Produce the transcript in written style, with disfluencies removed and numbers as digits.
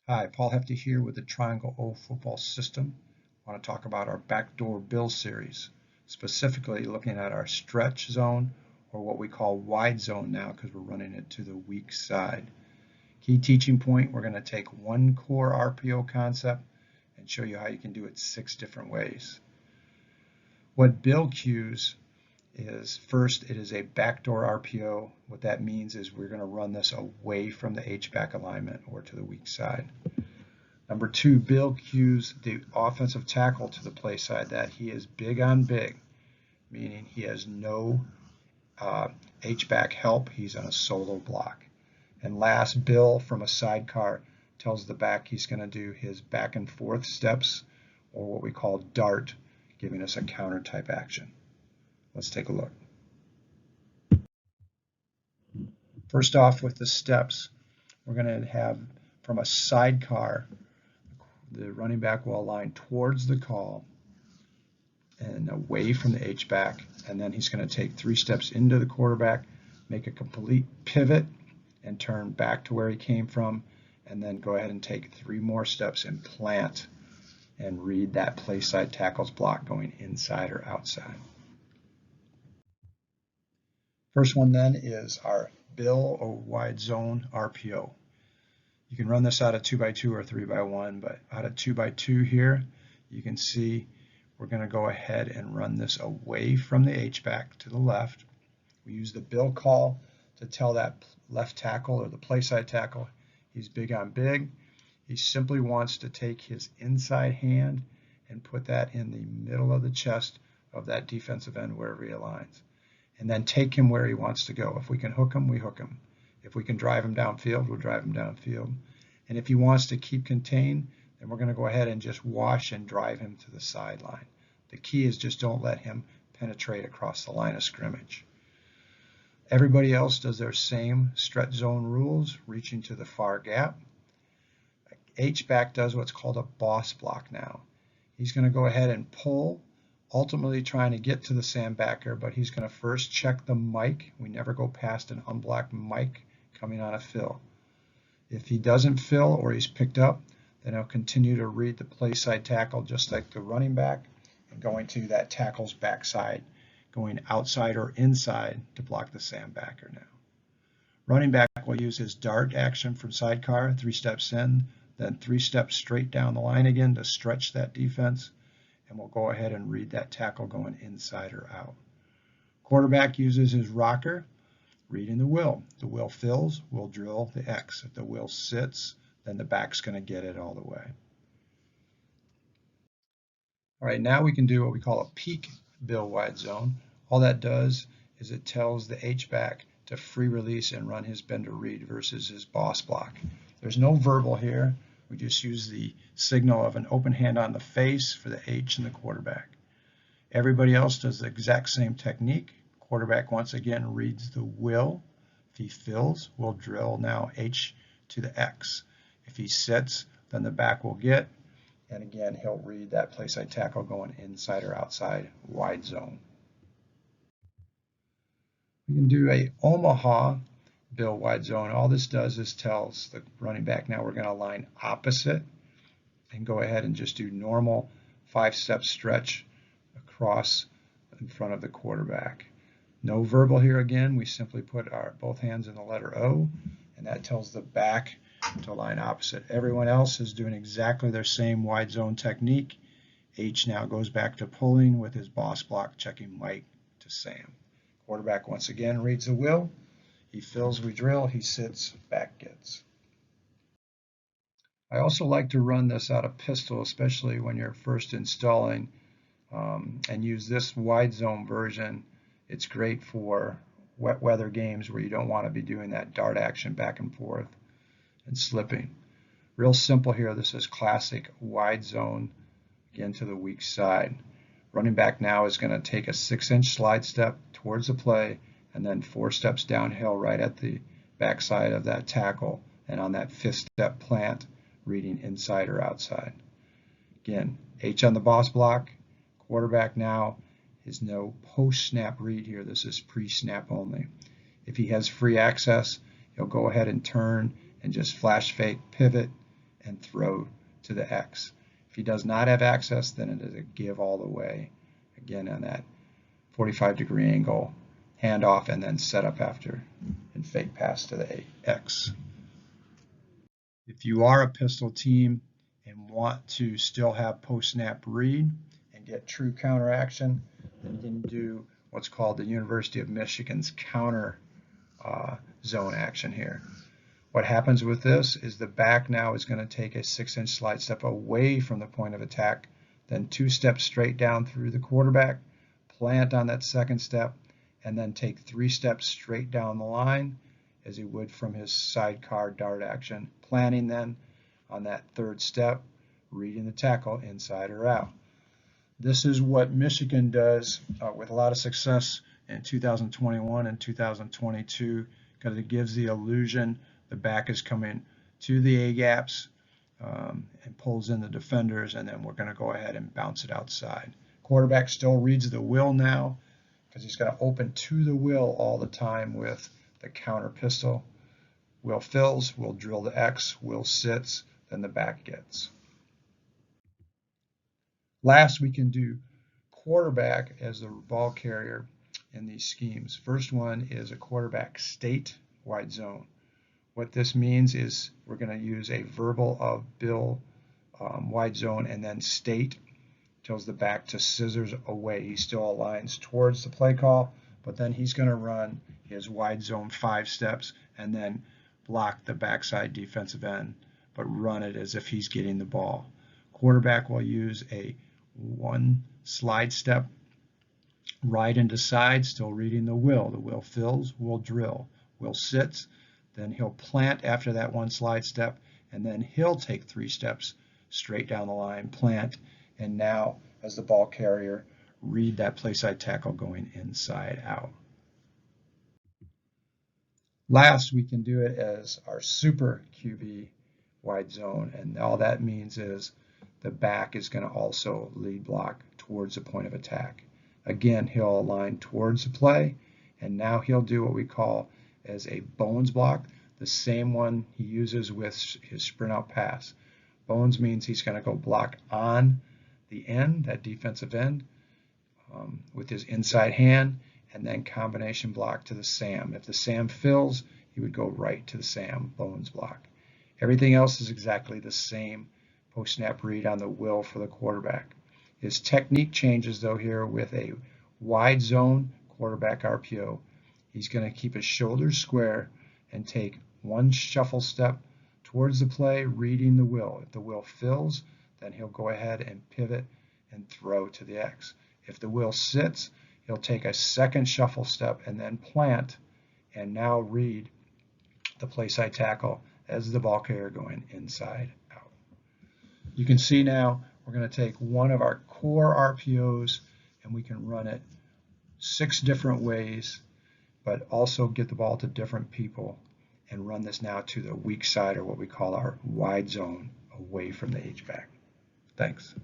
Hi, Paul Hefty here with the Triangle O football system. I want to talk about our backdoor bill series, specifically looking at our stretch zone, or what we call wide zone now because we're running it to the weak side. Key teaching point, we're going to take one core RPO concept and show you how you can do it 6 different ways. What bill cues is, first, it is a backdoor RPO. What that means is we're going to run this away from the HBack alignment or to the weak side. Number 2, bill cues the offensive tackle to the play side that he is big on big, meaning he has no HBack help. He's on a solo block. And last, bill from a sidecar tells the back he's going to do his back and forth steps, or what we call dart, giving us a counter type action. Let's take a look. First off, with the steps, we're going to have from a sidecar, the running back will align towards the call and away from the HBack, and then he's going to take 3 steps into the quarterback, make a complete pivot, and turn back to where he came from, and then go ahead and take 3 more steps and plant and read that play side tackle's block going inside or outside. First one then is our bill or wide zone RPO. You can run this out of 2x2 or 3x1, but out of 2x2 here, you can see we're going to go ahead and run this away from the HBack to the left. We use the bill call to tell that left tackle or the play side tackle he's big on big. He simply wants to take his inside hand and put that in the middle of the chest of that defensive end wherever he aligns, and then take him where he wants to go. If we can hook him, we hook him. If we can drive him downfield, we'll drive him downfield. And if he wants to keep contained, then we're going to go ahead and just wash and drive him to the sideline. The key is just don't let him penetrate across the line of scrimmage. Everybody else does their same stretch zone rules, reaching to the far gap. HBack does what's called a boss block now. He's going to go ahead and pull, ultimately trying to get to the sandbacker, but he's going to first check the mic. We never go past an unblocked mic coming on a fill. If he doesn't fill or he's picked up, then he'll continue to read the play side tackle just like the running back and going to that tackle's backside, going outside or inside to block the sandbacker now. Running back will use his dart action from sidecar, 3 steps in, then 3 steps straight down the line again to stretch that defense, and we'll go ahead and read that tackle going inside or out. Quarterback uses his rocker, reading the will. The will fills, we'll drill the X. If the will sits, then the back's going to get it all the way. All right, now we can do what we call a peak bill wide zone. All that does is it tells the HBack to free release and run his bender read versus his boss block. There's no verbal here. We just use the signal of an open hand on the face for the H and the quarterback. Everybody else does the exact same technique. Quarterback once again reads the will. If he fills, we'll drill now H to the X. If he sits, then the back will get, and again he'll read that play side tackle going inside or outside wide zone. We can do a Omaha bill wide zone. All this does is tells the running back now we're going to line opposite and go ahead and just do normal 5-step stretch across in front of the quarterback. No verbal here again. We simply put our both hands in the letter O, and that tells the back to line opposite. Everyone else is doing exactly their same wide zone technique. H now goes back to pulling with his boss block, checking Mike to Sam. Quarterback once again reads the will. He fills, we drill. He sits, back gets. I also like to run this out of pistol, especially when you're first installing, and use this wide zone version. It's great for wet weather games where you don't want to be doing that dart action back and forth and slipping. Real simple here. This is classic wide zone, again to the weak side. Running back now is going to take a 6-inch slide step towards the play and then 4 steps downhill right at the backside of that tackle, and on that 5th step plant, reading inside or outside. Again, H on the boss block. Quarterback now is no post-snap read here. This is pre-snap only. If he has free access, he'll go ahead and turn and just flash fake pivot and throw to the X. If he does not have access, then it is a give all the way. Again, on that 45-degree angle, hand off, and then set up after and fake pass to the X. If you are a pistol team and want to still have post-snap read and get true counteraction, then you can do what's called the University of Michigan's counter zone action here. What happens with this is the back now is going to take a 6-inch slide step away from the point of attack, then 2 steps straight down through the quarterback, plant on that 2nd step, and then take 3 steps straight down the line as he would from his sidecar dart action, planting then on that 3rd step, reading the tackle inside or out. This is what Michigan does with a lot of success in 2021 and 2022 because it gives the illusion the back is coming to the A-gaps and pulls in the defenders, and then we're going to go ahead and bounce it outside. Quarterback still reads the will now because he's going to open to the will all the time with the counter pistol. Will fills, will drill the X, will sits, then the back gets. Last, we can do quarterback as the ball carrier in these schemes. First one is a quarterback state wide zone. What this means is we're going to use a verbal of Bill wide zone and then state tells the back to scissors away. He still aligns towards the play call, but then he's going to run his wide zone 5 steps and then block the backside defensive end, but run it as if he's getting the ball. Quarterback will use a 1 slide step right into side, still reading the will. The will fills, will drill, will sits, then he'll plant after that 1 slide step, and then he'll take 3 steps straight down the line, plant, and now as the ball carrier, read that play side tackle going inside out. Last, we can do it as our super QB wide zone, and all that means is the back is going to also lead block towards the point of attack. Again, he'll align towards the play, and now he'll do what we call as a bones block, the same one he uses with his sprint out pass. Bones means he's going to go block on the end, that defensive end, with his inside hand, and then combination block to the Sam. If the Sam fills, he would go right to the Sam, bones block. Everything else is exactly the same post-snap read on the will for the quarterback. His technique changes though here with a wide zone quarterback RPO. He's going to keep his shoulders square and take 1 shuffle step towards the play, reading the will. If the will fills, then he'll go ahead and pivot and throw to the X. If the will sits, he'll take a 2nd shuffle step and then plant and now read the play side tackle as the ball carrier going inside out. You can see now we're going to take one of our core RPOs and we can run it 6 different ways, but also get the ball to different people and run this now to the weak side, or what we call our wide zone, away from the HBack. Thanks.